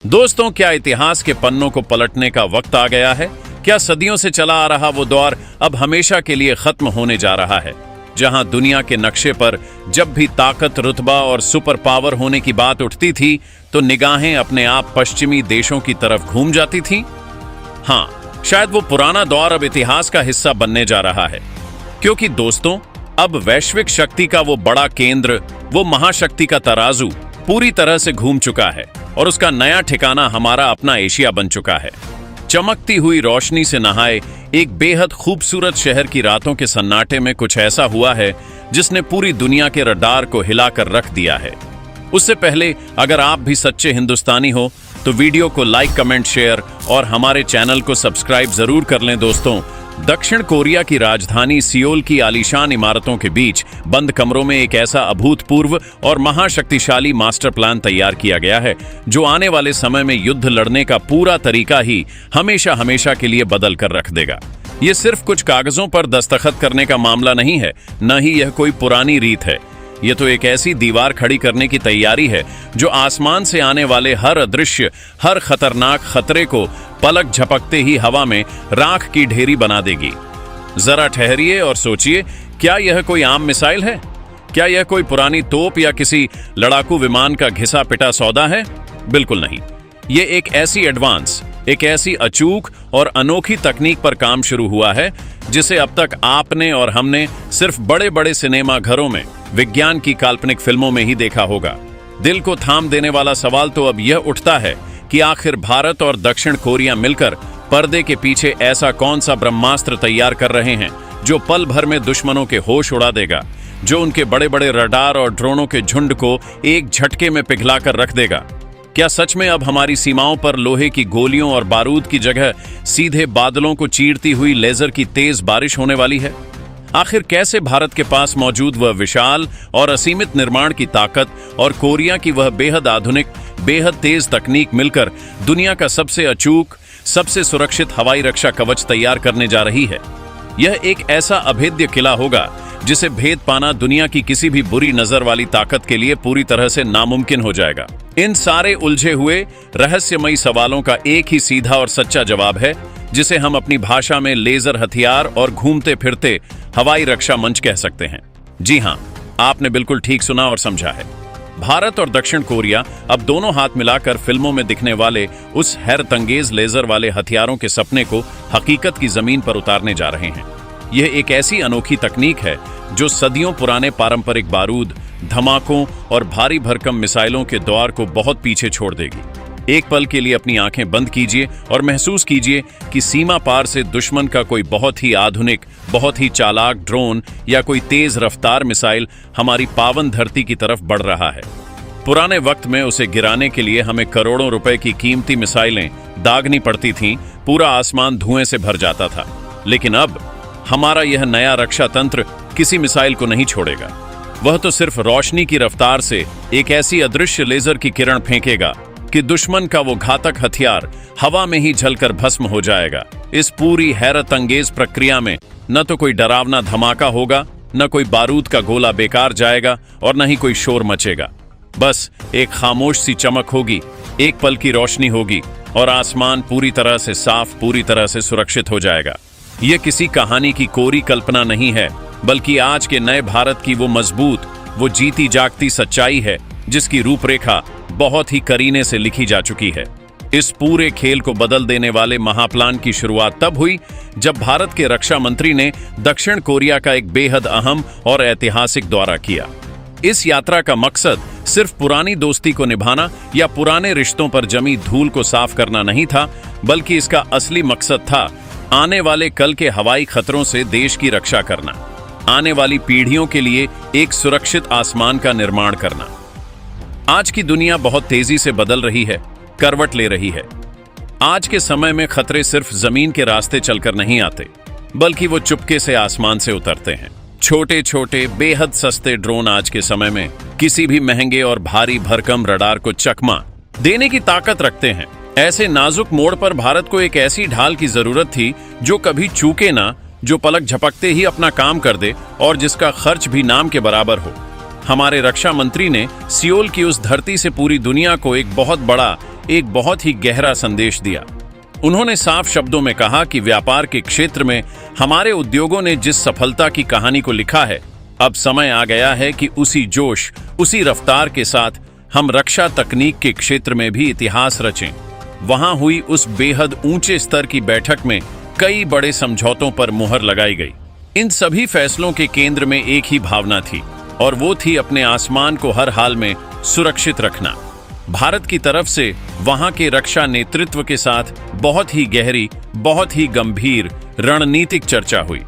दोस्तों, क्या इतिहास के पन्नों को पलटने का वक्त आ गया है? क्या सदियों से चला आ रहा वो दौर अब हमेशा के लिए खत्म होने जा रहा है, जहां दुनिया के नक्शे पर जब भी ताकत, रुतबा और सुपर पावर होने की बात उठती थी तो निगाहें अपने आप पश्चिमी देशों की तरफ घूम जाती थीं? हाँ, शायद वो पुराना दौर अब इतिहास का हिस्सा बनने जा रहा है, क्योंकि दोस्तों, अब वैश्विक शक्ति का वो बड़ा केंद्र, वो महाशक्ति का तराजू पूरी तरह से घूम चुका है और उसका नया ठिकाना हमारा अपना एशिया बन चुका है। चमकती हुई रोशनी से नहाए एक बेहद खूबसूरत शहर की रातों के सन्नाटे में कुछ ऐसा हुआ है जिसने पूरी दुनिया के रडार को हिलाकर रख दिया है। उससे पहले अगर आप भी सच्चे हिंदुस्तानी हो तो वीडियो को लाइक, कमेंट, शेयर और हमारे चैनल को सब्सक्राइब जरूर कर लें। दोस्तों, दक्षिण कोरिया की राजधानी सियोल की आलीशान इमारतों के बीच बंद कमरों में एक ऐसा अभूतपूर्व और महाशक्तिशाली मास्टर प्लान तैयार किया गया है जो आने वाले समय में युद्ध लड़ने का पूरा तरीका ही हमेशा हमेशा के लिए बदल कर रख देगा। ये सिर्फ कुछ कागजों पर दस्तखत करने का मामला नहीं है, न ही यह कोई पुरानी रीत है। यह तो एक ऐसी दीवार खड़ी करने की तैयारी है जो आसमान से आने वाले हर अदृश्य, हर खतरनाक खतरे को पलक झपकते ही हवा में राख की ढेरी बना देगी। जरा ठहरिए और सोचिए, क्या यह कोई आम मिसाइल है? क्या यह कोई पुरानी तोप या किसी लड़ाकू विमान का घिसा पिटा सौदा है? बिल्कुल नहीं। यह एक ऐसी एडवांस, एक ऐसी अचूक और अनोखी तकनीक पर काम शुरू हुआ है जिसे अब तक आपने और हमने सिर्फ बड़े बड़े सिनेमा घरों में, विज्ञान की काल्पनिक फिल्मों में ही देखा होगा। दिल को थाम देने वाला सवाल तो अब यह उठता है कि आखिर भारत और दक्षिण कोरिया मिलकर पर्दे के पीछे ऐसा कौन सा ब्रह्मास्त्र तैयार कर रहे हैं जो पल भर में दुश्मनों के होश उड़ा देगा, जो उनके बड़े बड़े रडार और ड्रोनों के झुंड को एक झटके में पिघलाकर रख देगा। क्या सच में अब हमारी सीमाओं पर लोहे की गोलियों और बारूद की जगह सीधे बादलों को चीरती हुई लेजर की तेज बारिश होने वाली है? आखिर कैसे भारत के पास मौजूद वह विशाल और असीमित निर्माण की ताकत और कोरिया की वह बेहद आधुनिक, बेहद तेज तकनीक मिलकर दुनिया का सबसे अचूक, सबसे सुरक्षित हवाई रक्षा कवच तैयार करने जा रही है? यह एक ऐसा अभेद्य किला होगा जिसे भेद पाना दुनिया की किसी भी बुरी नजर वाली ताकत के लिए पूरी तरह से नामुमकिन हो जाएगा। इन सारे उलझे हुए रहस्यमयी सवालों का एक ही सीधा और सच्चा जवाब है, जिसे हम अपनी भाषा में लेजर हथियार और घूमते फिरते हवाई रक्षा मंच कह सकते हैं। जी हां, आपने बिल्कुल ठीक सुना और समझा है। भारत और दक्षिण कोरिया अब दोनों हाथ मिलाकर फिल्मों में दिखने वाले उस हैरतंगेज लेजर वाले हथियारों के सपने को हकीकत की जमीन पर उतारने जा रहे हैं। यह एक ऐसी अनोखी तकनीक है जो सदियों पुराने पारंपरिक बारूद, धमाकों और भारी भरकम मिसाइलों के दौर को बहुत पीछे छोड़ देगी। एक पल के लिए अपनी आंखें बंद कीजिए और महसूस कीजिए कि सीमा पार से दुश्मन का कोई बहुत ही आधुनिक, बहुत ही चालाक ड्रोन या कोई तेज रफ्तार मिसाइल हमारी पावन धरती की तरफ बढ़ रहा है। पुराने वक्त में उसे गिराने के लिए हमें करोड़ों रुपए की कीमती मिसाइलें दागनी पड़ती थीं, पूरा आसमान धुएं से भर जाता था। लेकिन अब हमारा यह नया रक्षा तंत्र किसी मिसाइल को नहीं छोड़ेगा। वह तो सिर्फ रोशनी की रफ्तार से एक ऐसी अदृश्य लेजर की किरण फेंकेगा कि दुश्मन का वो घातक हथियार हवा में ही जलकर भस्म हो जाएगा। इस पूरी हैरत अंगेज प्रक्रिया में न तो कोई डरावना धमाका होगा, न कोई बारूद का गोला बेकार जाएगा और न ही कोई शोर मचेगा। बस एक खामोश सी चमक होगी, एक पल की रोशनी होगी और आसमान पूरी तरह से साफ, पूरी तरह से सुरक्षित हो जाएगा। यह किसी कहानी की कोरी कल्पना नहीं है, बल्कि आज के नए भारत की वो मजबूत, वो जीती जागती सच्चाई है जिसकी रूपरेखा बहुत ही करीने से लिखी जा चुकी है। इस पूरे खेल को बदल देने वाले महाप्लान की शुरुआत तब हुई जब भारत के रक्षा मंत्री ने दक्षिण कोरिया का एक बेहद अहम और ऐतिहासिक दौरा किया। इस यात्रा का मकसद सिर्फ पुरानी दोस्ती को निभाना या पुराने रिश्तों पर जमी धूल को साफ करना नहीं था, बल्कि इसका असली मकसद था आने वाले कल के हवाई खतरों से देश की रक्षा करना, आने वाली पीढ़ियों के लिए एक सुरक्षित आसमान का निर्माण करना। आज की दुनिया बहुत तेजी से बदल रही है, करवट ले रही है। आज के समय में खतरे सिर्फ जमीन के रास्ते चलकर नहीं आते, बल्कि वो चुपके से आसमान से उतरते हैं। छोटे छोटे बेहद सस्ते ड्रोन आज के समय में किसी भी महंगे और भारी भरकम रडार को चकमा देने की ताकत रखते हैं। ऐसे नाजुक मोड़ पर भारत को एक ऐसी ढाल की जरूरत थी जो कभी चूके ना, जो पलक झपकते ही अपना काम कर दे और जिसका खर्च भी नाम के बराबर हो। हमारे रक्षा मंत्री ने सियोल की उस धरती से पूरी दुनिया को एक बहुत बड़ा, एक बहुत ही गहरा संदेश दिया। उन्होंने साफ शब्दों में कहा कि व्यापार के क्षेत्र में हमारे उद्योगों ने जिस सफलता की कहानी को लिखा है, अब समय आ गया है कि उसी जोश, उसी रफ्तार के साथ हम रक्षा तकनीक के क्षेत्र में भी इतिहास रचें। वहां हुई उस बेहद ऊंचे स्तर की बैठक में कई बड़े समझौतों पर मुहर लगाई गई। इन सभी फैसलों के केंद्र में एक ही भावना थी, और वो थी अपने आसमान को हर हाल में सुरक्षित रखना। भारत की तरफ से वहां के रक्षा नेतृत्व के साथ बहुत ही गहरी, बहुत ही गंभीर रणनीतिक चर्चा हुई।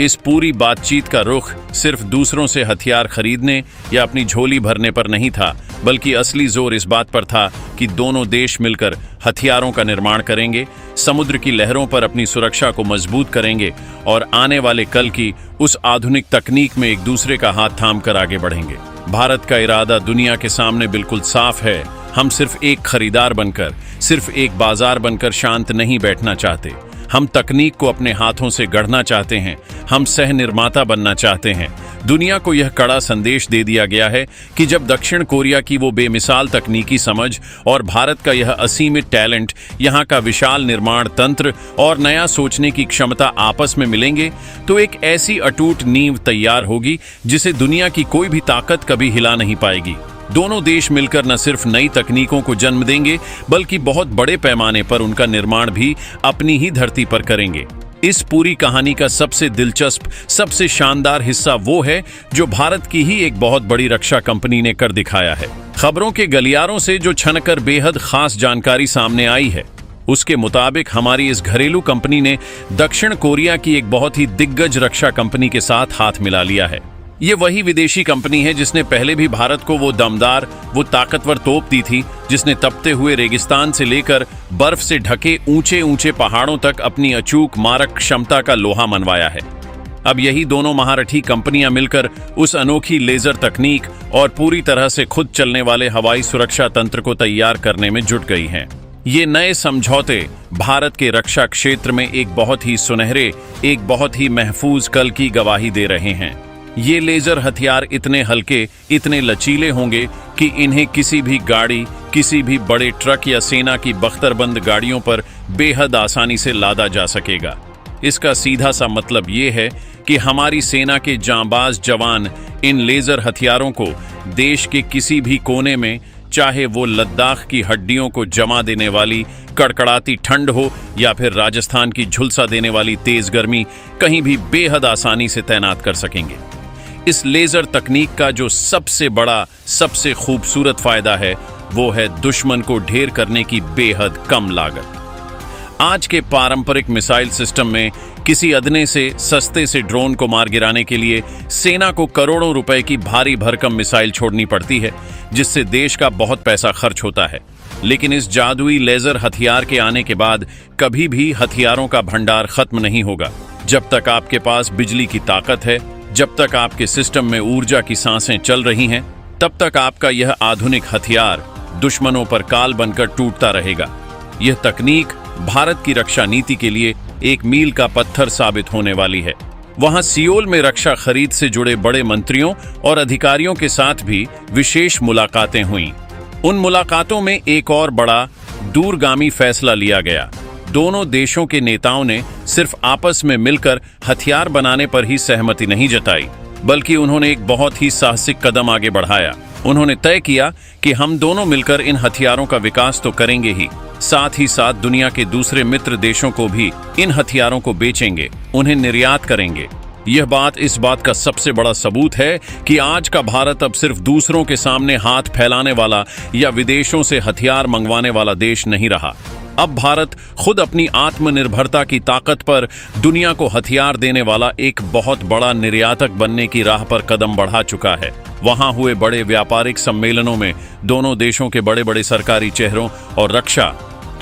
इस पूरी बातचीत का रुख सिर्फ दूसरों से हथियार खरीदने या अपनी झोली भरने पर नहीं था, बल्कि असली जोर इस बात पर था कि दोनों देश मिलकर हथियारों का निर्माण करेंगे, समुद्र की लहरों पर अपनी सुरक्षा को मजबूत करेंगे और आने वाले कल की उस आधुनिक तकनीक में एक दूसरे का हाथ थाम कर आगे बढ़ेंगे। भारत का इरादा दुनिया के सामने बिल्कुल साफ है। हम सिर्फ एक खरीदार बनकर, सिर्फ एक बाजार बनकर शांत नहीं बैठना चाहते। हम तकनीक को अपने हाथों से गढ़ना चाहते हैं। हम सह निर्माता बनना चाहते हैं। दुनिया को यह कड़ा संदेश दे दिया गया है कि जब दक्षिण कोरिया की वो बेमिसाल तकनीकी समझ और भारत का यह असीमित टैलेंट, यहाँ का विशाल निर्माण तंत्र और नया सोचने की क्षमता आपस में मिलेंगे, तो एक ऐसी अटूट नींव तैयार होगी जिसे दुनिया की कोई भी ताकत कभी हिला नहीं पाएगी। दोनों देश मिलकर न सिर्फ नई तकनीकों को जन्म देंगे, बल्कि बहुत बड़े पैमाने पर उनका निर्माण भी अपनी ही धरती पर करेंगे। इस पूरी कहानी का सबसे दिलचस्प, सबसे शानदार हिस्सा वो है जो भारत की ही एक बहुत बड़ी रक्षा कंपनी ने कर दिखाया है। खबरों के गलियारों से जो छनकर बेहद खास जानकारी सामने आई है, उसके मुताबिक हमारी इस घरेलू कंपनी ने दक्षिण कोरिया की एक बहुत ही दिग्गज रक्षा कंपनी के साथ हाथ मिला लिया है। ये वही विदेशी कंपनी है जिसने पहले भी भारत को वो दमदार, वो ताकतवर तोप दी थी, जिसने तपते हुए रेगिस्तान से लेकर बर्फ से ढके ऊंचे ऊंचे पहाड़ों तक अपनी अचूक मारक क्षमता का लोहा मनवाया है। अब यही दोनों महारथी कंपनियां मिलकर उस अनोखी लेजर तकनीक और पूरी तरह से खुद चलने वाले हवाई सुरक्षा तंत्र को तैयार करने में जुट गई हैं। ये नए समझौते भारत के रक्षा क्षेत्र में एक बहुत ही सुनहरे, एक बहुत ही महफूज कल की गवाही दे रहे हैं। ये लेजर हथियार इतने हल्के, इतने लचीले होंगे कि इन्हें किसी भी गाड़ी, किसी भी बड़े ट्रक या सेना की बख्तरबंद गाड़ियों पर बेहद आसानी से लादा जा सकेगा। इसका सीधा सा मतलब ये है कि हमारी सेना के जांबाज जवान इन लेजर हथियारों को देश के किसी भी कोने में, चाहे वो लद्दाख की हड्डियों को जमा देने वाली कड़कड़ाती ठंड हो या फिर राजस्थान की झुलसा देने वाली तेज गर्मी, कहीं भी बेहद आसानी से तैनात कर सकेंगे। इस लेजर तकनीक का जो सबसे बड़ा, सबसे खूबसूरत फायदा है, वो है दुश्मन को ढेर करने की बेहद कम लागत। आज के पारंपरिक मिसाइल सिस्टम में किसी अदने से सस्ते से ड्रोन को मार गिराने के लिए सेना को करोड़ों रुपए की भारी भरकम मिसाइल छोड़नी पड़ती है, जिससे देश का बहुत पैसा खर्च होता है। लेकिन इस जादुई लेजर हथियार के आने के बाद कभी भी हथियारों का भंडार खत्म नहीं होगा। जब तक आपके पास बिजली की ताकत है, जब तक आपके सिस्टम में ऊर्जा की सांसें चल रही हैं, तब तक आपका यह आधुनिक हथियार दुश्मनों पर काल बनकर टूटता रहेगा। यह तकनीक भारत की रक्षा नीति के लिए एक मील का पत्थर साबित होने वाली है। वहां सियोल में रक्षा खरीद से जुड़े बड़े मंत्रियों और अधिकारियों के साथ भी विशेष मुलाकातें हुईं। उन मुलाकातों में एक और बड़ा दूरगामी फैसला लिया गया। दोनों देशों के नेताओं ने सिर्फ आपस में मिलकर हथियार बनाने पर ही सहमति नहीं जताई, बल्कि उन्होंने एक बहुत ही साहसिक कदम आगे बढ़ाया। उन्होंने तय किया कि हम दोनों मिलकर इन हथियारों का विकास तो करेंगे ही, साथ ही साथ दुनिया के दूसरे मित्र देशों को भी इन हथियारों को बेचेंगे, उन्हें निर्यात करेंगे। यह बात इस बात का सबसे बड़ा सबूत है कि आज का भारत अब सिर्फ दूसरों के सामने हाथ फैलाने वाला या विदेशों से हथियार मंगवाने वाला देश नहीं रहा। अब भारत खुद अपनी आत्मनिर्भरता की ताकत पर दुनिया को हथियार देने वाला एक बहुत बड़ा निर्यातक बनने की राह पर कदम बढ़ा चुका है। वहां हुए बड़े व्यापारिक सम्मेलनों में दोनों देशों के बड़े बड़े सरकारी चेहरों और रक्षा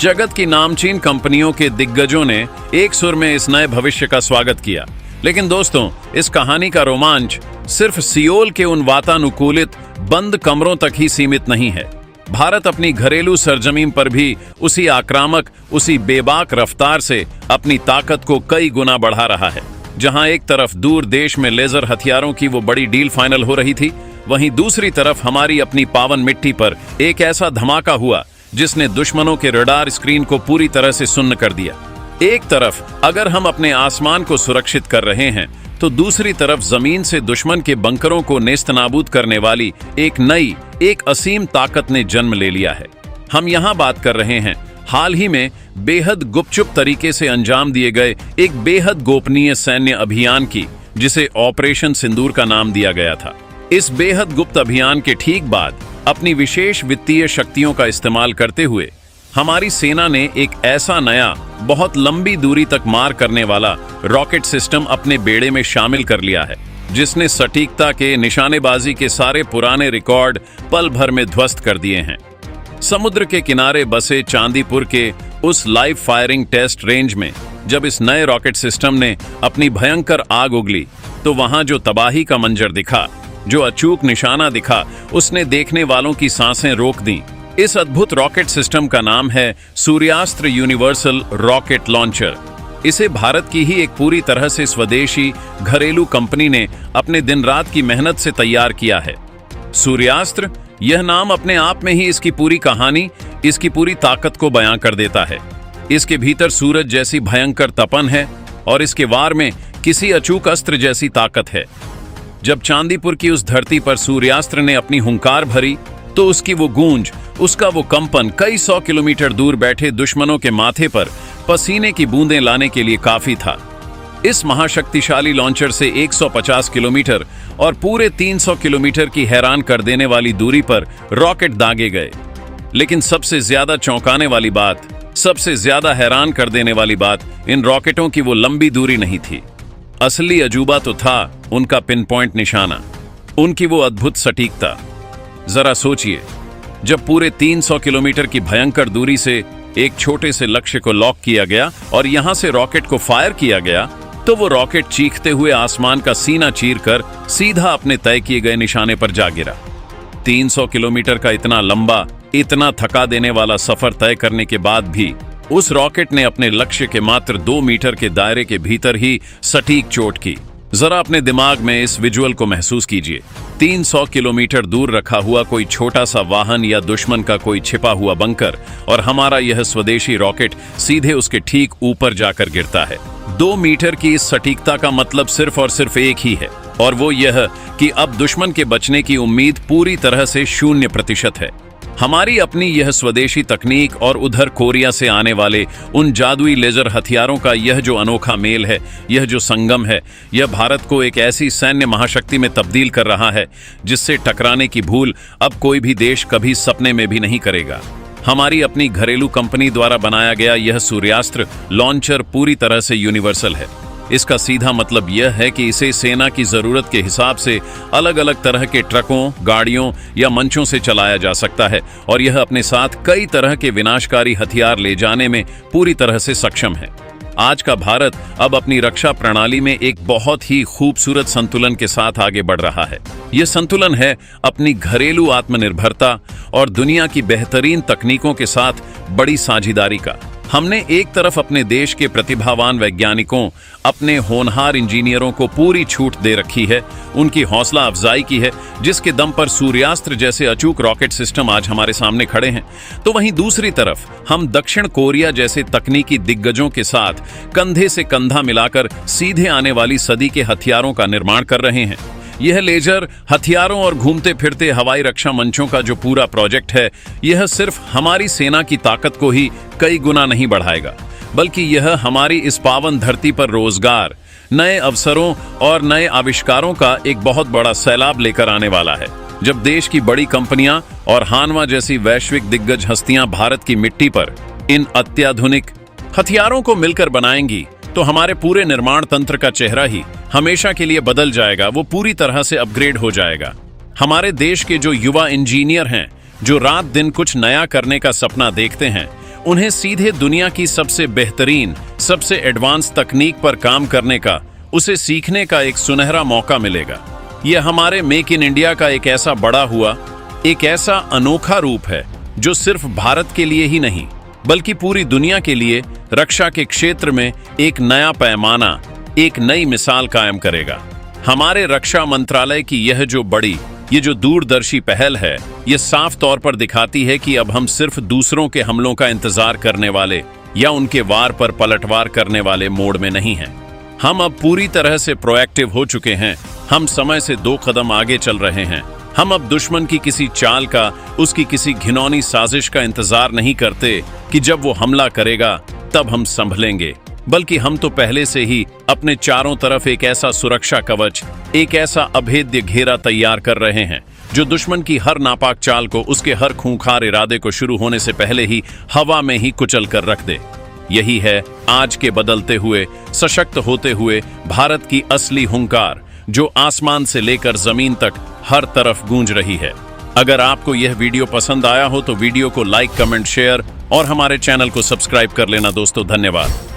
जगत की नामचीन कंपनियों के दिग्गजों ने एक सुर में इस नए भविष्य का स्वागत किया। लेकिन दोस्तों, इस कहानी का रोमांच सिर्फ सियोल के उन वातानुकूलित बंद कमरों तक ही सीमित नहीं है। भारत अपनी घरेलू सरजमीन पर भी उसी आक्रामक, उसी बेबाक रफ्तार से अपनी ताकत को कई गुना बढ़ा रहा है। जहां एक तरफ दूर देश में लेजर हथियारों की वो बड़ी डील फाइनल हो रही थी, वहीं दूसरी तरफ हमारी अपनी पावन मिट्टी पर एक ऐसा धमाका हुआ जिसने दुश्मनों के रडार स्क्रीन को पूरी तरह से सुन्न कर दिया। एक तरफ अगर हम अपने आसमान को सुरक्षित कर रहे हैं, तो दूसरी तरफ जमीन से दुश्मन के बंकरों को नेस्तनाबूद करने वाली एक असीम ताकत ने जन्म ले लिया है। हम यहाँ बात कर रहे हैं हाल ही में बेहद गुपचुप तरीके से अंजाम दिए गए एक बेहद गोपनीय सैन्य अभियान की, जिसे ऑपरेशन सिंदूर का नाम दिया गया था। इस बेहद गुप्त अभियान के ठीक बाद अपनी विशेष वित्तीय शक्तियों का इस्तेमाल करते हुए हमारी सेना ने एक ऐसा नया, बहुत लंबी दूरी तक मार करने वाला रॉकेट सिस्टम अपने बेड़े में शामिल कर लिया है, जिसने सटीकता के निशानेबाजी के सारे पुराने रिकॉर्ड पल भर में ध्वस्त कर दिए हैं। समुद्र के किनारे बसे चांदीपुर के उस लाइव फायरिंग टेस्ट रेंज में जब इस नए रॉकेट सिस्टम ने अपनी भयंकर आग उगली, तो वहां जो तबाही का मंजर दिखा, जो अचूक निशाना दिखा, उसने देखने वालों की सांसें रोक दी। इस अद्भुत रॉकेट सिस्टम का नाम है सूर्यास्त्र यूनिवर्सल रॉकेट लॉन्चर। इसे भारत की ही एक पूरी तरह से स्वदेशी घरेलू कंपनी ने अपने दिन रात की मेहनत से तैयार किया है। सूर्यास्त्र, यह नाम अपने आप में ही इसकी पूरी कहानी, इसकी पूरी ताकत को बयां कर देता है। इसके भीतर सूरज जैसी भयंकर तपन है और इसके वार में किसी अचूक अस्त्र जैसी ताकत है। जब चांदीपुर की उस धरती पर सूर्यास्त्र ने अपनी हुंकार भरी, तो उसकी वो गूंज, उसका वो कंपन कई 100 किलोमीटर दूर बैठे दुश्मनों के माथे पर पसीने की बूंदें लाने के लिए काफी था। इस महाशक्तिशाली लॉन्चर से 150 किलोमीटर और पूरे 300 किलोमीटर की हैरान कर देने वाली दूरी पर रॉकेट दागे गए। लेकिन सबसे ज्यादा चौंकाने वाली बात, सबसे ज्यादा हैरान कर देने वाली बात इन रॉकेटों की वो लंबी दूरी नहीं थी। असली अजूबा तो था उनका पिन पॉइंट निशाना, उनकी वो अद्भुत सटीकता। जरा सोचिए, जब पूरे 300 किलोमीटर की भयंकर दूरी से एक छोटे से लक्ष्य को लॉक किया गया और यहां से रॉकेट को फायर किया गया, तो वो रॉकेट चीखते हुए आसमान का सीना चीरकर सीधा अपने तय किए गए निशाने पर जा गिरा। 300 किलोमीटर का इतना लंबा, इतना थका देने वाला सफर तय करने के बाद भी उस रॉकेट ने अपने लक्ष्य के मात्र 2 मीटर के दायरे के भीतर ही सटीक चोट की। जरा अपने दिमाग में इस विजुअल को महसूस कीजिए। 300 किलोमीटर दूर रखा हुआ कोई छोटा सा वाहन या दुश्मन का कोई छिपा हुआ बंकर, और हमारा यह स्वदेशी रॉकेट सीधे उसके ठीक ऊपर जाकर गिरता है। 2 मीटर की इस सटीकता का मतलब सिर्फ और सिर्फ एक ही है, और वो यह कि अब दुश्मन के बचने की उम्मीद पूरी तरह से 0% है। हमारी अपनी यह स्वदेशी तकनीक और उधर कोरिया से आने वाले उन जादुई लेजर हथियारों का यह जो अनोखा मेल है, यह जो संगम है, यह भारत को एक ऐसी सैन्य महाशक्ति में तब्दील कर रहा है जिससे टकराने की भूल अब कोई भी देश कभी सपने में भी नहीं करेगा। हमारी अपनी घरेलू कंपनी द्वारा बनाया गया यह सूर्यास्त्र लॉन्चर पूरी तरह से यूनिवर्सल है। इसका सीधा मतलब यह है कि इसे सेना की जरूरत के हिसाब से अलग अलग तरह के ट्रकों, गाड़ियों या मंचों से चलाया जा सकता है, और यह अपने साथ कई तरह के विनाशकारी हथियार ले जाने में पूरी तरह से सक्षम है। आज का भारत अब अपनी रक्षा प्रणाली में एक बहुत ही खूबसूरत संतुलन के साथ आगे बढ़ रहा है। यह संतुलन है अपनी घरेलू आत्मनिर्भरता और दुनिया की बेहतरीन तकनीकों के साथ बड़ी साझेदारी का। हमने एक तरफ अपने देश के प्रतिभावान वैज्ञानिकों, अपने होनहार इंजीनियरों को पूरी छूट दे रखी है, उनकी हौसला अफजाई की है, जिसके दम पर सूर्यास्त्र जैसे अचूक रॉकेट सिस्टम आज हमारे सामने खड़े हैं। तो वहीं दूसरी तरफ हम दक्षिण कोरिया जैसे तकनीकी दिग्गजों के साथ कंधे से कंधा मिलाकर सीधे आने वाली सदी के हथियारों का निर्माण कर रहे हैं। यह लेजर हथियारों और घूमते फिरते हवाई रक्षा मंचों का जो पूरा प्रोजेक्ट है, यह सिर्फ हमारी सेना की ताकत को ही कई गुना नहीं बढ़ाएगा, बल्कि यह हमारी इस पावन धरती पर रोजगार, नए अवसरों और नए आविष्कारों का एक बहुत बड़ा सैलाब लेकर आने वाला है। जब देश की बड़ी कंपनियां और हानवा जैसी वैश्विक दिग्गज हस्तियां भारत की मिट्टी पर इन अत्याधुनिक हथियारों को मिलकर बनाएंगी, तो हमारे पूरे निर्माण तंत्र का चेहरा ही हमेशा के लिए बदल जाएगा। वो पूरी तरह से अपग्रेड हो जाएगा। हमारे देश के जो युवा इंजीनियर हैं, जो रात दिन कुछ नया करने का सपना देखते हैं, उन्हें सीधे दुनिया की सबसे बेहतरीन, सबसे एडवांस तकनीक पर काम करने का, उसे सीखने का एक सुनहरा मौका मिलेगा। यह हमारे मेक इन इंडिया का एक ऐसा बड़ा हुआ, एक ऐसा अनोखा रूप है जो सिर्फ भारत के लिए ही नहीं, बल्कि पूरी दुनिया के लिए रक्षा के क्षेत्र में एक नया पैमाना, एक नई मिसाल कायम करेगा। हमारे रक्षा मंत्रालय की यह जो बड़ी ये जो दूरदर्शी पहल है, ये साफ तौर पर दिखाती है कि अब हम सिर्फ दूसरों के हमलों का इंतजार करने वाले या उनके वार पर पलटवार करने वाले मोड में नहीं हैं। हम अब पूरी तरह से प्रोएक्टिव हो चुके हैं। हम समय से 2 कदम आगे चल रहे हैं। हम अब दुश्मन की किसी चाल का, उसकी किसी घिनौनी साजिश का इंतजार नहीं करते कि जब वो हमला करेगा तब हम संभलेंगे, बल्कि हम तो पहले से ही अपने चारों तरफ एक ऐसा सुरक्षा कवच, एक ऐसा अभेद्य घेरा तैयार कर रहे हैं जो दुश्मन की हर नापाक चाल को, उसके हर खूंखार इरादे को शुरू होने से पहले ही हवा में ही कुचल कर रख दे। यही है आज के बदलते हुए, सशक्त होते हुए भारत की असली हुंकार, जो आसमान से लेकर जमीन तक हर तरफ गूंज रही है। अगर आपको यह वीडियो पसंद आया हो तो वीडियो को लाइक, कमेंट, शेयर और हमारे चैनल को सब्सक्राइब कर लेना दोस्तों। धन्यवाद।